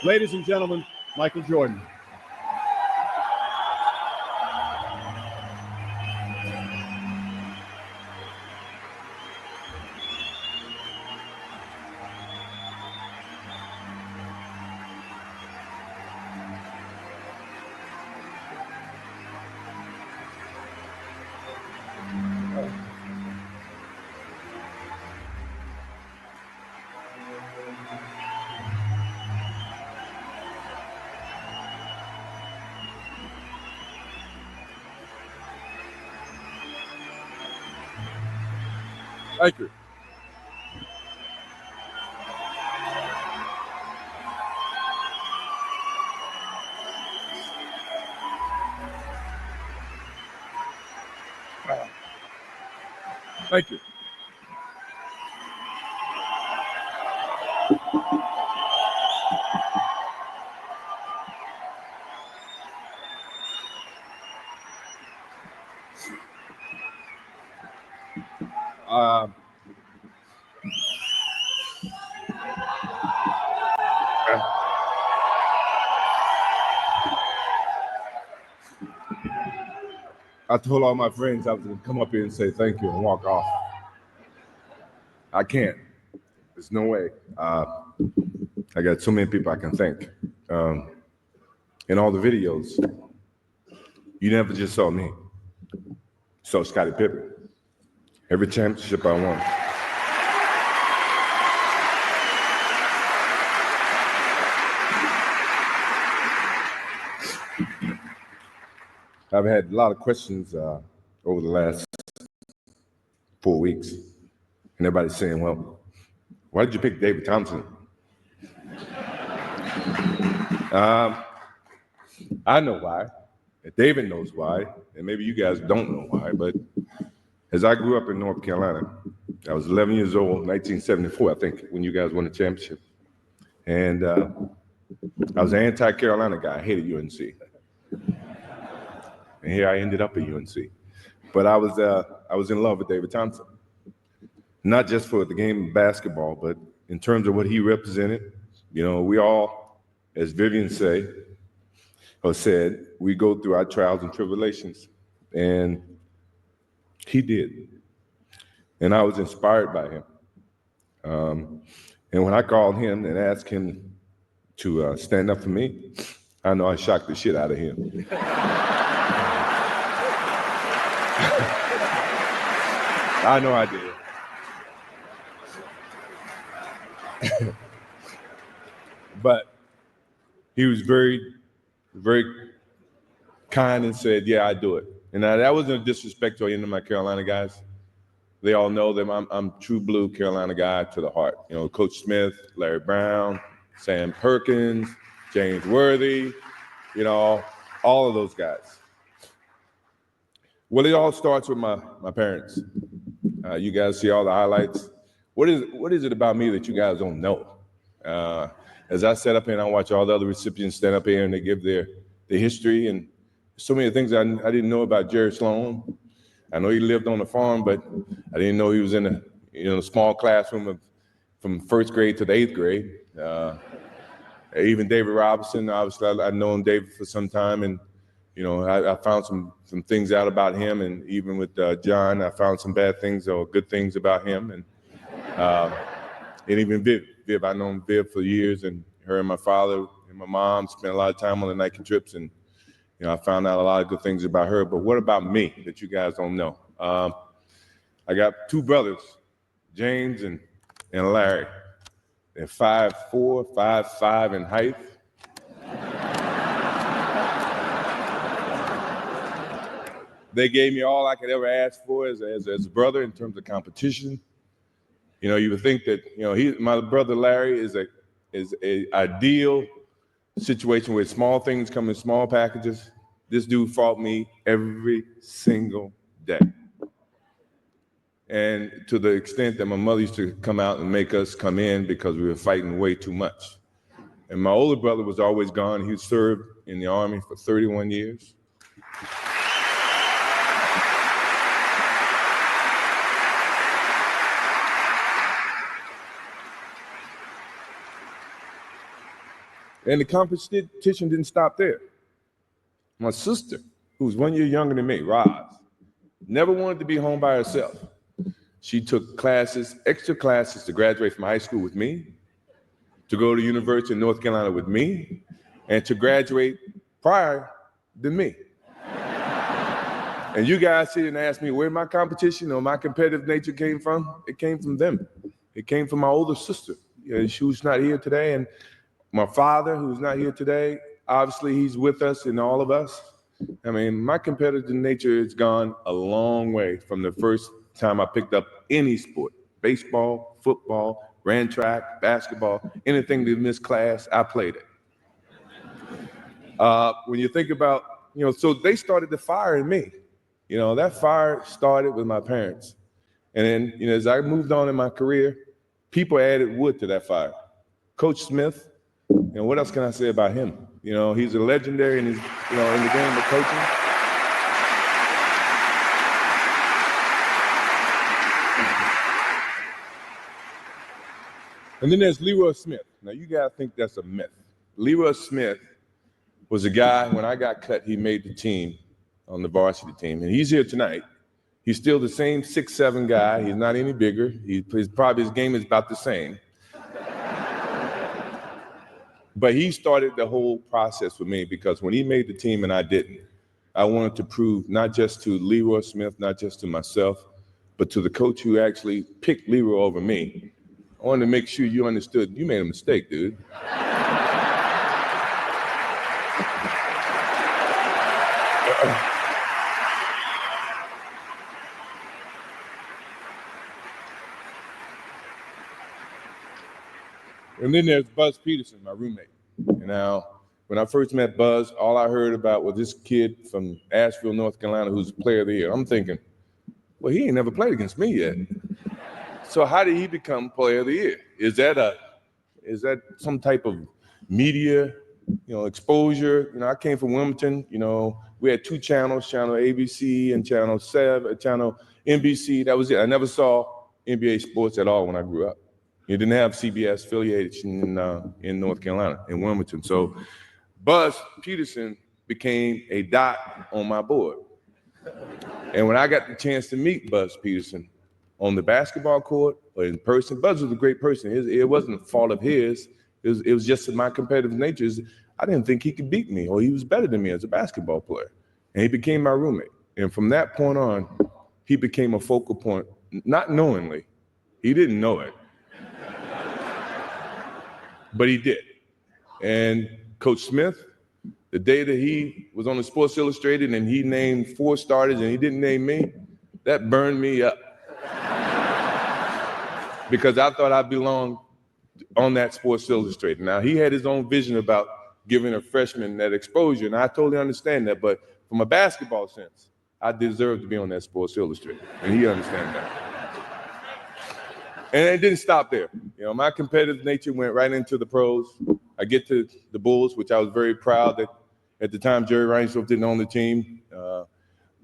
Ladies and gentlemen, Michael Jordan. Thank you. Thank you. Uh, I told all my friends I was going to come up here and say thank you and walk off. I can't. There's no way. I got so many people I can thank. In all the videos, you never just saw me. You saw Scottie Pippen. Every championship I won. I've had a lot of questions over the last 4 weeks. And everybody's saying, well, why did you pick David Thompson? I know why. David knows why. And maybe you guys don't know why. But as I grew up in North Carolina, I was 11 years old, 1974, I think, when you guys won the championship. And I was an anti-Carolina guy. I hated UNC. And here I ended up at UNC. But I was in love with David Thompson. Not just for the game of basketball, but in terms of what he represented. You know, we all, as Vivian said, we go through our trials and tribulations. And he did. And I was inspired by him. And when I called him and asked him to stand up for me, I know I shocked the shit out of him. I know I did. But he was very, very kind and said, yeah, I do it. And that wasn't a disrespect to any of my Carolina guys. They all know that I'm true blue Carolina guy to the heart. You know, Coach Smith, Larry Brown, Sam Perkins, James Worthy, you know, all of those guys. Well, it all starts with my parents. You guys see all the highlights. What is it about me that you guys don't know? As I sat up here and I watch all the other recipients stand up here and they give their history and so many things I didn't know about Jerry Sloan. I know he lived on the farm, but I didn't know he was in a small classroom from first grade to the 8th grade. Even David Robinson, obviously I've known David for some time, and you know I found some things out about him, and even with John, I found some bad things or good things about him, and even Viv, I've known Viv for years, and her and my father and my mom spent a lot of time on the Nike trips, and you know I found out a lot of good things about her. But what about me that you guys don't know? I got two brothers, James and Larry. They're 5'4", 5'5" in height. They gave me all I could ever ask for as a brother in terms of competition. You know, you would think that my brother Larry is a ideal situation where small things come in small packages. This dude fought me every single day. And to the extent that my mother used to come out and make us come in because we were fighting way too much. And my older brother was always gone. He served in the Army for 31 years. And the competition didn't stop there. My sister, who's 1 year younger than me, Roz, never wanted to be home by herself. She took classes, extra classes to graduate from high school with me, to go to University of North Carolina with me, and to graduate prior than me. And you guys sit and ask me where my competition or my competitive nature came from. It came from them. It came from my older sister. Who's not here today, and my father, who's not here today. Obviously, he's with us and all of us. I mean, my competitive nature has gone a long way from the first time I picked up any sport: baseball, football, ran track, basketball, anything in this class, I played it. When you think about, so they started the fire in me. That fire started with my parents. And then, as I moved on in my career, people added wood to that fire. Coach Smith, what else can I say about him? He's a legendary in his, in the game of coaching. And then there's Leroy Smith. Now you gotta think that's a myth. Leroy Smith was a guy, when I got cut, he made the team on the varsity team, and he's here tonight. He's still the same 6'7" guy. He's not any bigger. Probably his game is about the same. But he started the whole process with me, because when he made the team and I didn't, I wanted to prove not just to Leroy Smith, not just to myself, but to the coach who actually picked Leroy over me. I wanted to make sure you understood you made a mistake, dude. And then there's Buzz Peterson, my roommate. Now, when I first met Buzz, all I heard about was this kid from Asheville, North Carolina, who's player of the year. I'm thinking, well, he ain't never played against me yet. So how did he become player of the year? Is that some type of media, exposure? I came from Wilmington. We had two channels, channel ABC and channel NBC. That was it. I never saw NBA sports at all when I grew up. You didn't have CBS affiliation in North Carolina, in Wilmington. So Buzz Peterson became a dot on my board. And when I got the chance to meet Buzz Peterson on the basketball court or in person, Buzz was a great person. It wasn't a fault of his. It was just my competitive nature. I didn't think he could beat me, or he was better than me as a basketball player. And he became my roommate. And from that point on, he became a focal point, not knowingly. He didn't know it. But he did. And Coach Smith, the day that he was on the Sports Illustrated and he named 4 starters and he didn't name me, that burned me up. Because I thought I belonged on that Sports Illustrated. Now, he had his own vision about giving a freshman that exposure, and I totally understand that. But from a basketball sense, I deserve to be on that Sports Illustrated, and he understands that. And it didn't stop there. My competitive nature went right into the pros. I get to the Bulls, which I was very proud that at the time Jerry Reinsdorf didn't own the team.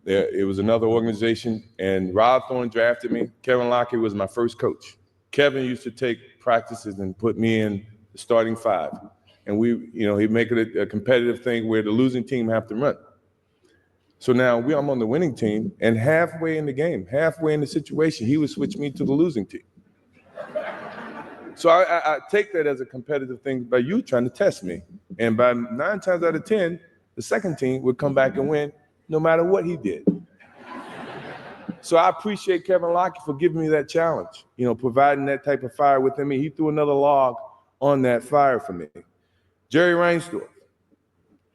It was another organization, and Rob Thorne drafted me. Kevin Lockett was my first coach. Kevin used to take practices and put me in the starting 5. And he'd make it a competitive thing where the losing team have to run. So now I'm on the winning team, and halfway in the game, halfway in the situation, he would switch me to the losing team. So I take that as a competitive thing by you trying to test me. And by 9 times out of 10, the second team would come back and win no matter what he did. So I appreciate Kevin Lockett for giving me that challenge, providing that type of fire within me. He threw another log on that fire for me. Jerry Reinsdorf.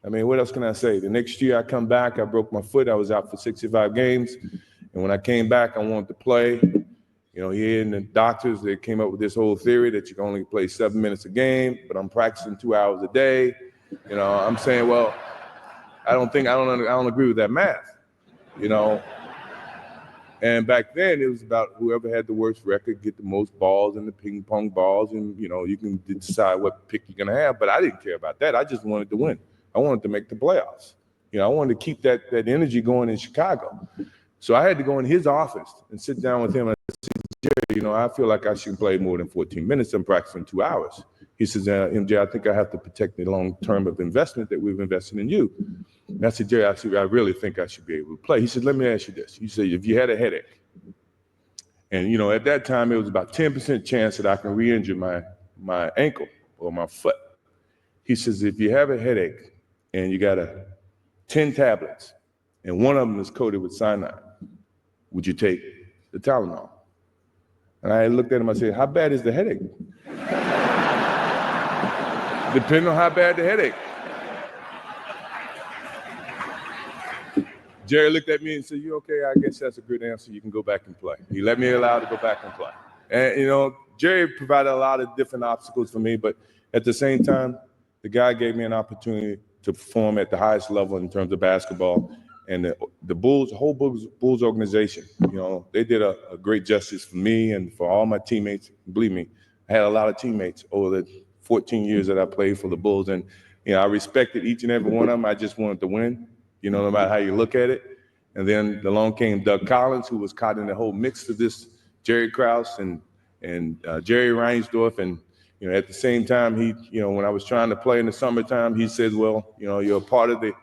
What else can I say? The next year I come back, I broke my foot. I was out for 65 games. And when I came back, I wanted to play. He and the doctors, they came up with this whole theory that you can only play 7 minutes a game, but I'm practicing 2 hours a day. I'm saying, well, I don't agree with that math, And back then it was about whoever had the worst record get the most balls in the ping pong balls, and you can decide what pick you're gonna have. But I didn't care about that. I just wanted to win. I wanted to make the playoffs. I wanted to keep that energy going in Chicago. So I had to go in his office and sit down with him and say, Jerry, I feel like I should play more than 14 minutes. I'm practicing 2 hours. He says, MJ, I think I have to protect the long term of investment that we've invested in you. And I said, Jerry, I really think I should be able to play. He said, let me ask you this. He said, if you had a headache, and at that time it was about 10% chance that I can re-injure my ankle or my foot. He says, if you have a headache and you got 10 tablets and one of them is coated with cyanide, would you take the Tylenol? And I looked at him, I said, how bad is the headache? Depending on how bad the headache. Jerry looked at me and said, you okay? I guess that's a good answer. You can go back and play. He let me allow to go back and play. And, Jerry provided a lot of different obstacles for me, but at the same time, the guy gave me an opportunity to perform at the highest level in terms of basketball. And the Bulls, the whole Bulls organization, they did a great justice for me and for all my teammates. Believe me, I had a lot of teammates over the 14 years that I played for the Bulls. And, I respected each and every one of them. I just wanted to win, no matter how you look at it. And then along came Doug Collins, who was caught in the whole mix of this, Jerry Krause and Jerry Reinsdorf. And, at the same time, he, when I was trying to play in the summertime, he said, well, you're a part of the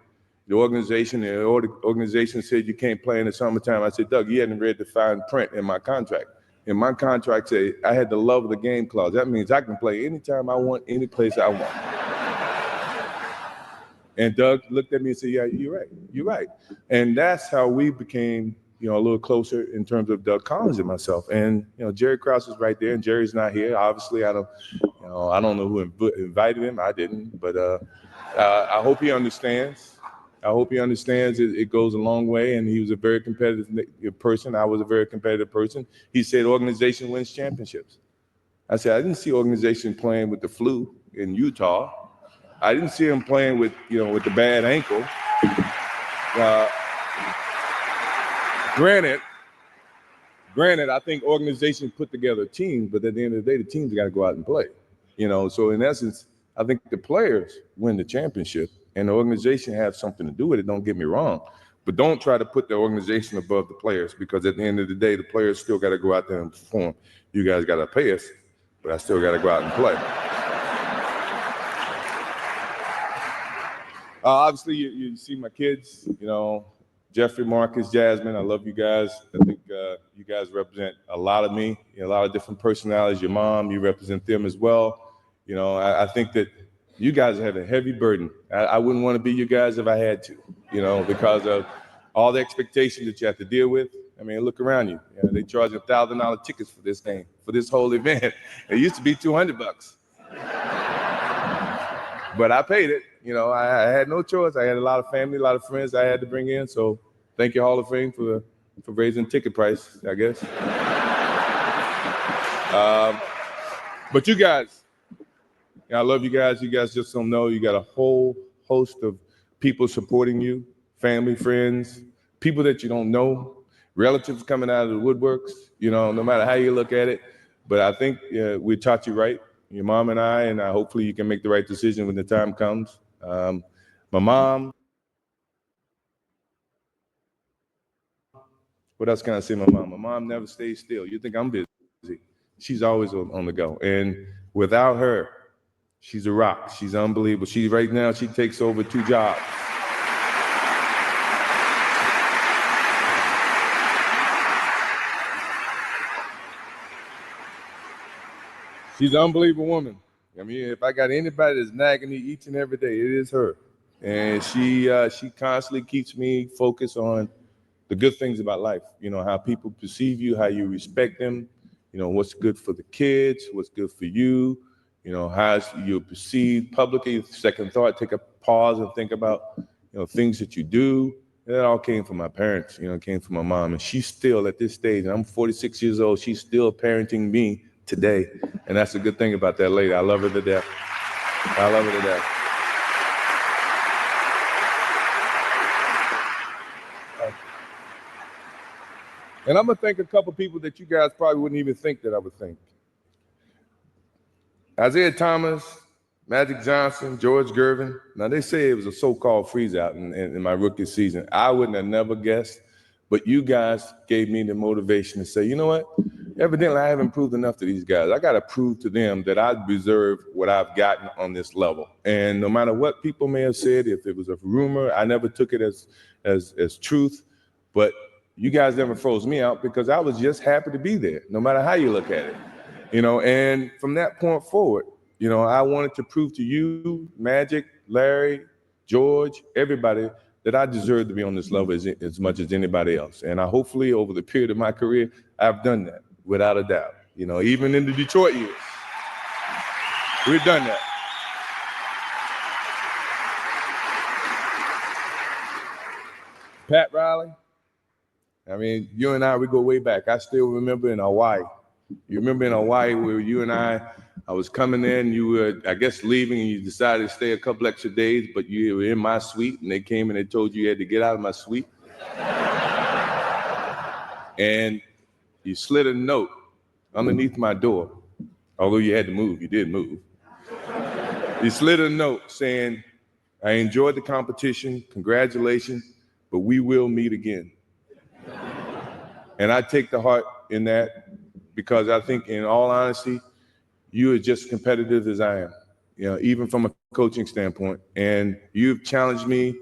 organization. The organization said you can't play in the summertime. I said, Doug, you hadn't read the fine print in my contract. And my contract said I had the love of the game clause. That means I can play anytime I want, any place I want. And Doug looked at me and said, yeah, you're right. And that's how we became, a little closer in terms of Doug Collins and myself. And, Jerry Krause is right there, and Jerry's not here. Obviously, I don't know who invited him. I didn't, but I hope he understands. I hope he understands it goes a long way, and he was a very competitive person. I was a very competitive person. He said organization wins championships. I said, I didn't see organization playing with the flu in Utah. I didn't see him playing with, with the bad ankle. Granted, I think organizations put together a team, but at the end of the day, the team's got to go out and play. So in essence, I think the players win the championship, and the organization has something to do with it. Don't get me wrong, but don't try to put the organization above the players, because at the end of the day, the players still got to go out there and perform. You guys got to pay us, but I still got to go out and play. Obviously, you see my kids, Jeffrey, Marcus, Jasmine, I love you guys. I think you guys represent a lot of me, a lot of different personalities. Your mom, you represent them as well. I think that you guys have a heavy burden. I wouldn't want to be you guys if I had to, because of all the expectations that you have to deal with. I mean, look around you. They charge $1,000 tickets for this game, for this whole event. It used to be $200. But I paid it. I had no choice. I had a lot of family, a lot of friends I had to bring in. So thank you, Hall of Fame, for raising ticket price, I guess. But you guys, I love you guys. You guys just don't know. You got a whole host of people supporting you, family, friends, people that you don't know, relatives coming out of the woodworks, no matter how you look at it. But I think we taught you right, your mom and I hopefully you can make the right decision when the time comes. My mom, what else can I say? My mom never stays still. You think I'm busy. She's always on the go. And without her, she's a rock. She's unbelievable. Right now, she takes over 2 jobs. She's an unbelievable woman. I mean, if I got anybody that's nagging me each and every day, it is her. And she constantly keeps me focused on the good things about life. How people perceive you, how you respect them, what's good for the kids, what's good for you, how you're perceived publicly. Second thought, take a pause and think about, things that you do. And that all came from my parents, it came from my mom. And she's still at this stage, and I'm 46 years old, she's still parenting me today. And that's a good thing about that lady. I love her to death. I love her to death. And I'm going to thank a couple people that you guys probably wouldn't even think that I would thank. Isaiah Thomas, Magic Johnson, George Gervin. Now, they say it was a so-called freeze-out in my rookie season. I wouldn't have never guessed, but you guys gave me the motivation to say, you know what? Evidently, I haven't proved enough to these guys. I got to prove to them that I deserve what I've gotten on this level. And no matter what people may have said, if it was a rumor, I never took it as truth. But you guys never froze me out because I was just happy to be there, no matter how you look at it. And from that point forward, I wanted to prove to you, Magic, Larry, George, everybody, that I deserve to be on this level as much as anybody else. And I hopefully over the period of my career, I've done that without a doubt. Even in the Detroit years, we've done that. Pat Riley, I mean, you and I, we go way back. I still remember in Hawaii. You remember in Hawaii where you and I was coming in, you were, I guess, leaving, and you decided to stay a couple extra days, but you were in my suite, and they came and they told you had to get out of my suite. And you slid a note underneath my door, although you had to move, you did move. You slid a note saying, I enjoyed the competition, congratulations, but we will meet again. And I take the heart in that because I think, in all honesty, you are just competitive as I am, even from a coaching standpoint. And you've challenged me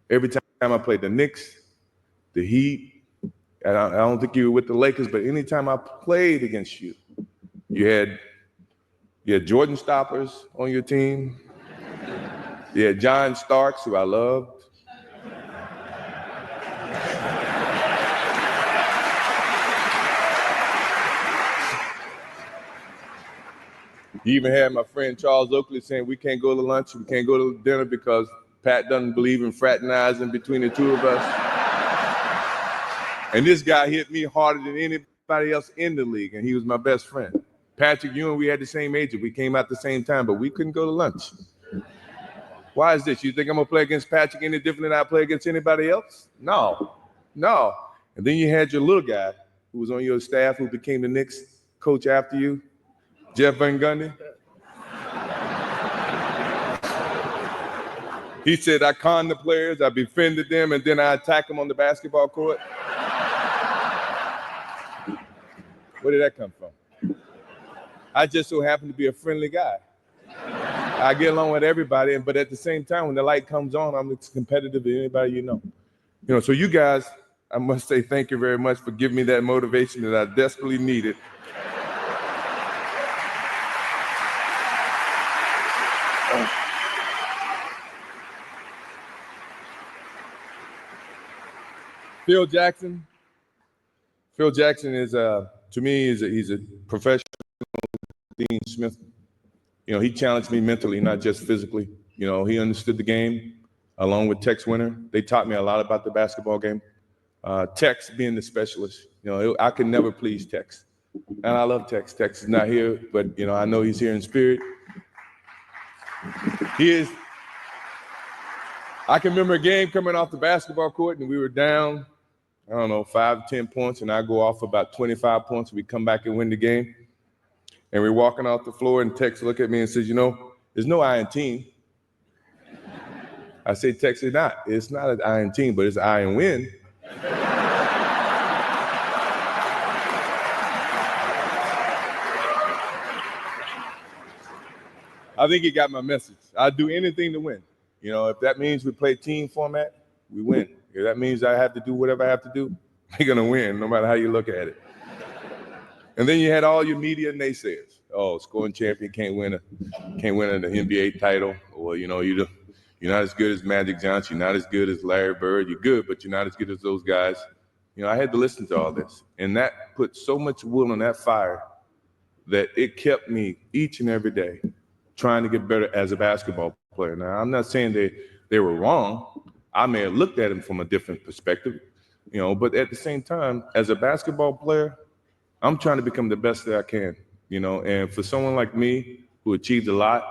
every time I played the Knicks, the Heat. And I don't think you were with the Lakers, but anytime I played against you, you had Jordan Stoppers on your team. You had John Starks, who I loved. You even had my friend Charles Oakley saying we can't go to lunch, we can't go to dinner because Pat doesn't believe in fraternizing between the two of us. And this guy hit me harder than anybody else in the league, and he was my best friend. Patrick Ewing, we had the same age, we came out the same time, but we couldn't go to lunch. Why is this? You think I'm gonna play against Patrick any different than I play against anybody else? No. And then you had your little guy who was on your staff who became the Knicks coach after you, Jeff Van Gundy. He said, I conned the players, I befriended them, and then I attack them on the basketball court. Where did that come from? I just so happen to be a friendly guy. I get along with everybody, but at the same time, when the light comes on, I'm as competitive as anybody you know. So you guys, I must say thank you very much for giving me that motivation that I desperately needed. Phil Jackson is, to me, he's a professional. Dean Smith, he challenged me mentally, not just physically. He understood the game along with Tex Winter. They taught me a lot about the basketball game. Tex being the specialist, I could never please Tex. And I love Tex. Tex is not here, but I know he's here in spirit. He is. I can remember a game coming off the basketball court and we were down, 5 to 10 points, and I go off about 25 points. We come back and win the game. And we're walking off the floor, and Tex look at me and says, there's no I in team. I say, Tex, it's not an I in team, but it's I in win. I think he got my message. I'd do anything to win. If that means we play team format, we win. If that means I have to do whatever I have to do, we're gonna win, no matter how you look at it. And then you had all your media naysayers. Oh, scoring champion can't win an NBA title, or you're not as good as Magic Johnson, you're not as good as Larry Bird. You're good, but you're not as good as those guys. I had to listen to all this, and that put so much wood on that fire that it kept me each and every day trying to get better as a basketball player. Now, I'm not saying they were wrong. I may have looked at them from a different perspective, but at the same time, as a basketball player, I'm trying to become the best that I can, and for someone like me who achieved a lot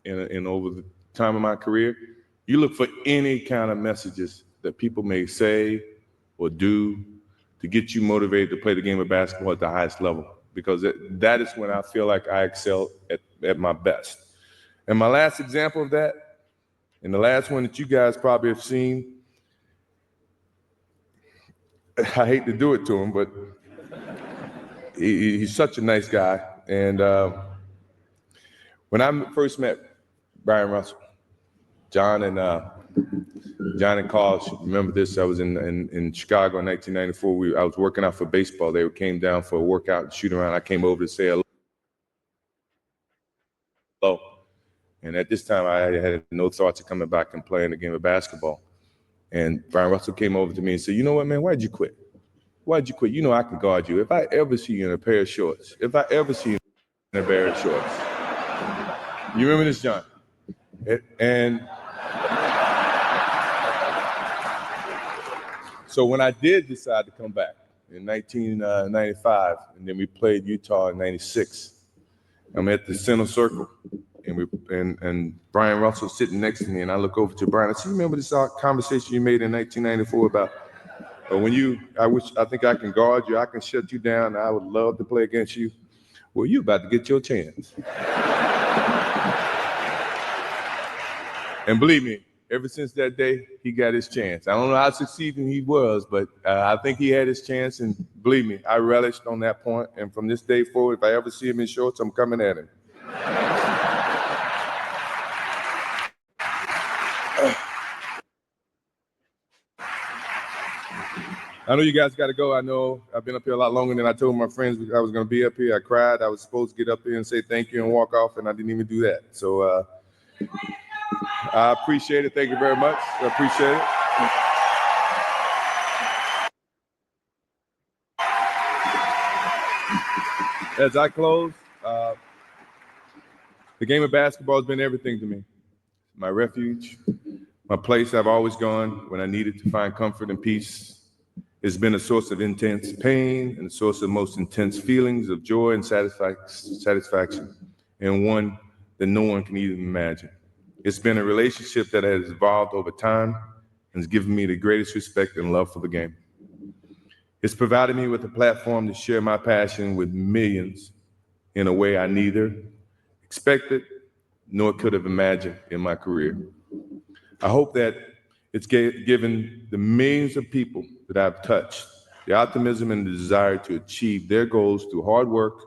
in over the time of my career, you look for any kind of messages that people may say or do to get you motivated to play the game of basketball at the highest level, because that is when I feel like I excel at my best. And my last example of that, and the last one that you guys probably have seen, I hate to do it to him, but he's such a nice guy. And when I first met Brian Russell, John and Carl should remember this. I was in Chicago in 1994. I was working out for baseball. They came down for a workout and shoot around. I came over to say hello. And at this time, I had no thoughts of coming back and playing a game of basketball. And Brian Russell came over to me and said, "You know what, man? Why'd you quit? Why'd you quit? You know I can guard you. If I ever see you in a pair of shorts, if I ever see you in a pair of shorts." You remember this, John? And so when I did decide to come back in 1995, and then we played Utah in 96, I'm at the center circle, and Brian Russell sitting next to me, and I look over to Brian. I said, "You remember this conversation you made in 1994 about I think I can guard you, I can shut you down, I would love to play against you. Well, you about to get your chance." And believe me, ever since that day, he got his chance. I don't know how succeeding he was, but I think he had his chance. And believe me, I relished on that point. And from this day forward, if I ever see him in shorts, I'm coming at him. I know you guys got to go. I know I've been up here a lot longer than I told my friends I was going to be up here. I cried. I was supposed to get up here and say thank you and walk off, and I didn't even do that. So I appreciate it. Thank you very much. I appreciate it. As I close, the game of basketball has been everything to me. My refuge, my place I've always gone when I needed to find comfort and peace. It's been a source of intense pain and a source of most intense feelings of joy and satisfaction, and one that no one can even imagine. It's been a relationship that has evolved over time and has given me the greatest respect and love for the game. It's provided me with a platform to share my passion with millions in a way I neither expected nor could have imagined in my career. I hope that it's given the millions of people that I've touched the optimism and the desire to achieve their goals through hard work,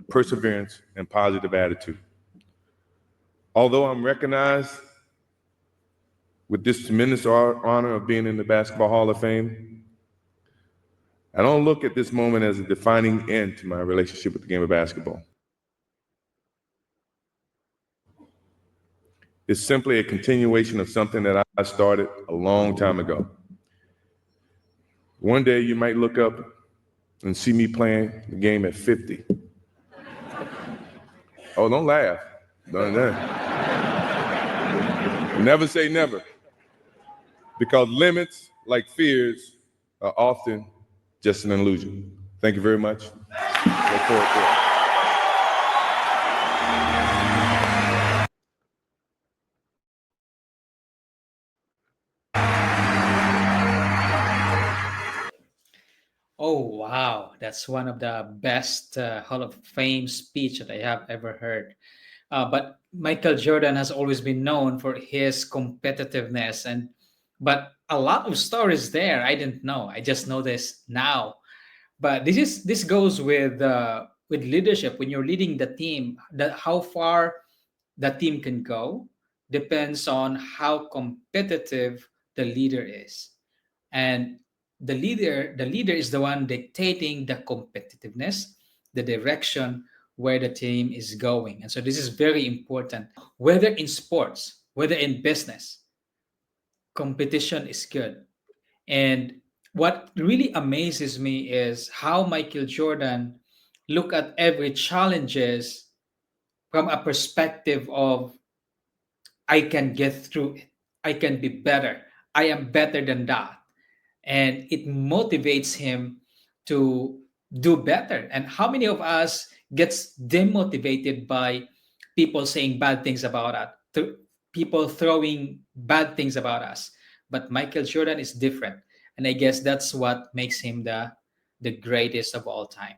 perseverance, and positive attitude. Although I'm recognized with this tremendous honor of being in the Basketball Hall of Fame, I don't look at this moment as a defining end to my relationship with the game of basketball. It's simply a continuation of something that I started a long time ago. One day you might look up and see me playing the game at 50. Oh, don't laugh. Don't. Never say never. Because limits, like fears, are often just an illusion. Thank you very much. Look forward to it. Oh, wow. That's one of the best Hall of Fame speech that I have ever heard. But Michael Jordan has always been known for his competitiveness, but a lot of stories there I didn't know. I just know this now. But this goes with leadership. When you're leading the team, how far the team can go depends on how competitive the leader is. And the leader is the one dictating the competitiveness, the direction where the team is going. And so this is very important, whether in sports, whether in business. Competition is good. And what really amazes me is how Michael Jordan look at every challenges from a perspective of, I can get through it, I can be better, I am better than that. And it motivates him to do better. And how many of us gets demotivated by people saying bad things about us, people throwing bad things about us? But Michael Jordan is different, and I guess that's what makes him the greatest of all time.